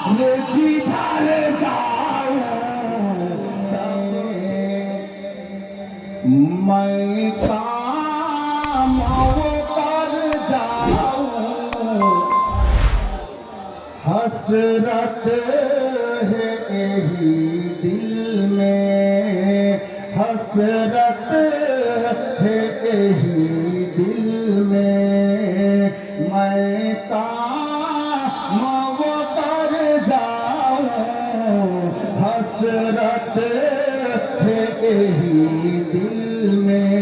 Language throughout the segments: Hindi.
जिधर जाऊं मैं काम कर जाऊं हसरत है यही दिल में हसरत है यही दिल में मैं काम कर जाऊं हसरत है यही दिल में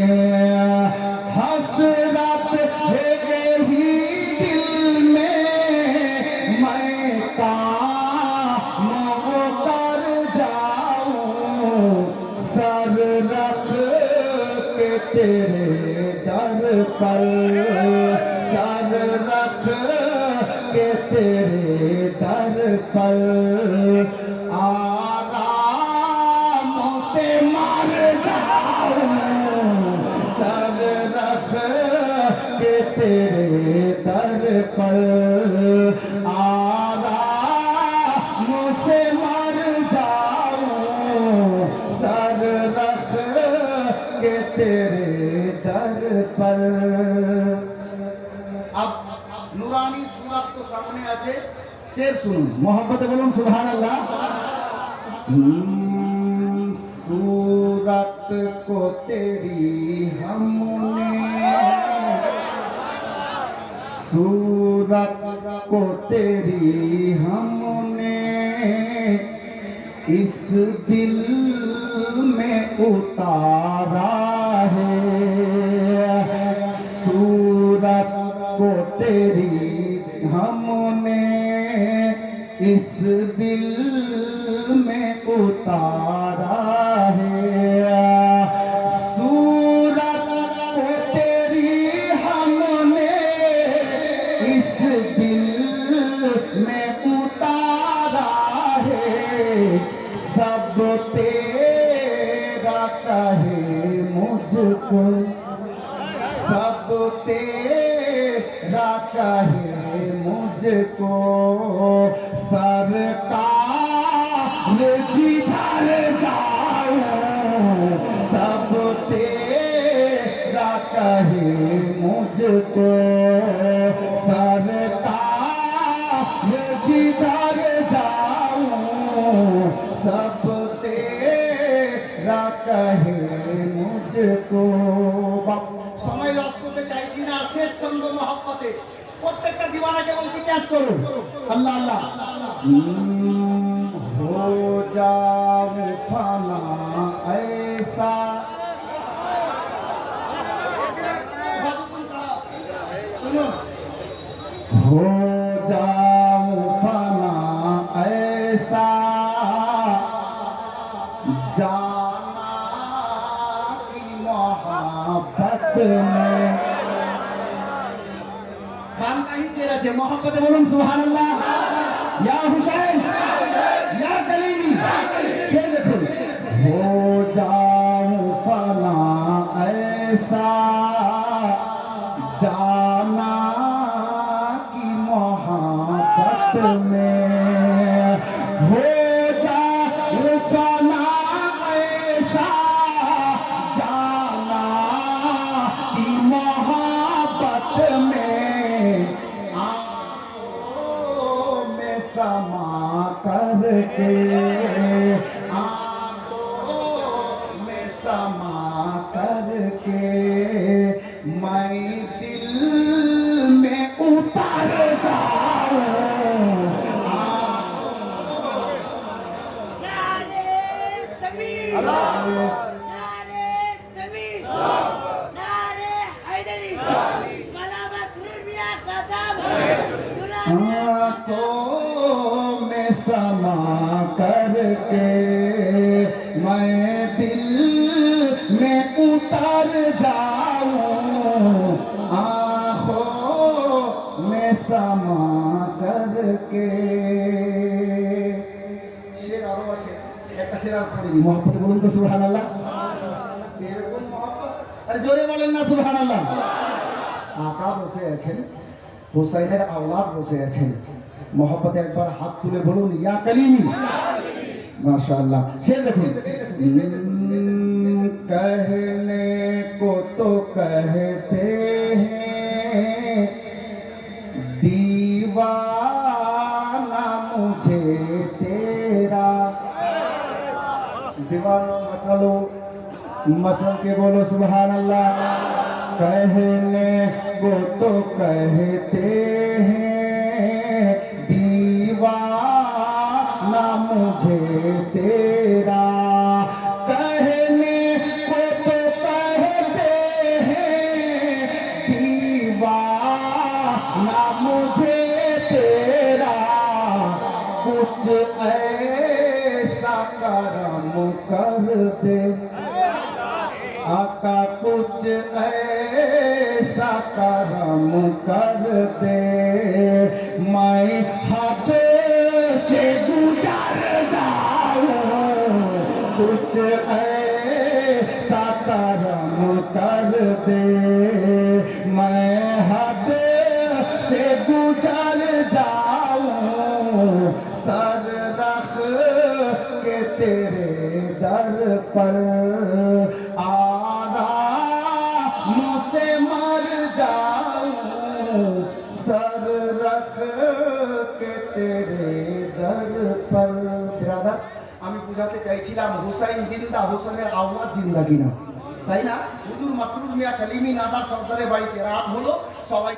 हसरत है यही दिल में मैं काम कर जाऊं सर रख के तेरे दर पर सर रख के तेरे दर पर आराम से मर जाऊं सर रख के तेरे दर पर आराम से मर जाऊं सर रख के तेरे दर पर। अब नूरानी सूरत तो सामने आछे शेर सुनुन मोहब्बते बोलुन सुभान अल्लाह। सूरत को तेरी हमने सूरत को तेरी हमने इस दिल में उतारा है सूरत को तेरी हमने इस दिल में उतारा है सूरत को तेरी हमने इस दिल में उतारा है सब तेरा कहे मुझको सब तेरा कहे मुझको सरकार जिधर जाऊं सब तेरा कहे मुझको सरकार जिधर जाऊं सब तेरा कहे मुझको। समय লস করতে চাইছি না শেষ ছন্দ মহব্বতে প্রত্যেকটা দিওয়ানাকে বলছি ক্যাচ করুন আল্লাহ আল্লাহ हो जाऊं फाना ऐसा सुनो हो जाऊं फाना ऐसा जाना की मोहब्बत में खान का ही शेर है मोहब्बत बोलूं सुभान अल्लाह या हुसैन या कलीमी शेर देखो हो जाऊं फना ऐसा जाना की मोहब्बत में हो जाऊं फना ऐसा जाना की मोहब्बत में आंखों में समा करके आंखों में समा करके मैं दिल में उतर जाऊं नारे तकबीर नारे तकबीर नारे हैदरी मलामत मियां का दाम आंखों में समा करके मैं दिल में उतर जाऊं आंखों में समा करके शेर आरो আছে একটা शेर আর পড়ে দিই मोहब्बत বলুন তো সুবহানাল্লাহ এরকম मोहब्बत আরে জোরে বলেন না সুবহানাল্লাহ আকা বসে আছেন হুসাইনের আওলাদ বসে আছেন। মোহব্বতে একবার হাত তুলে বলুন ইয়া কালিমি। माशाअल्लाह। शेर देखो, कहने को तो कहते हैं दीवाना मुझे तेरा। दीवाना मचलो, मचल के बोलो सुभान अल्लाह। कहने को तो कहते हैं दीवाना मुझे तेरा। कहने को तो कहते हैं दीवाना मुझे तेरा। कुछ ऐसा करम कर दे आका, कुछ ऐसा करम कर दे मैं हाथ से गुजर जाऊं। कुछ ऐसा करम कर दे मैं हाथ से गुजर जाऊं। सर रख के तेरे दर पर आराम से मर जाऊं। सर रख के तेरे दर पर। बिरादर, আমি বুঝাতে চাইছিলাম হুসাইন জিন্দা, হুসেনের আওলাদ জিন্দা কিনা, তাই না? হুজুর মাসরুর মিয়া কালিমি নাদার সর্দারের বাড়িতে রাত হলো, সবাই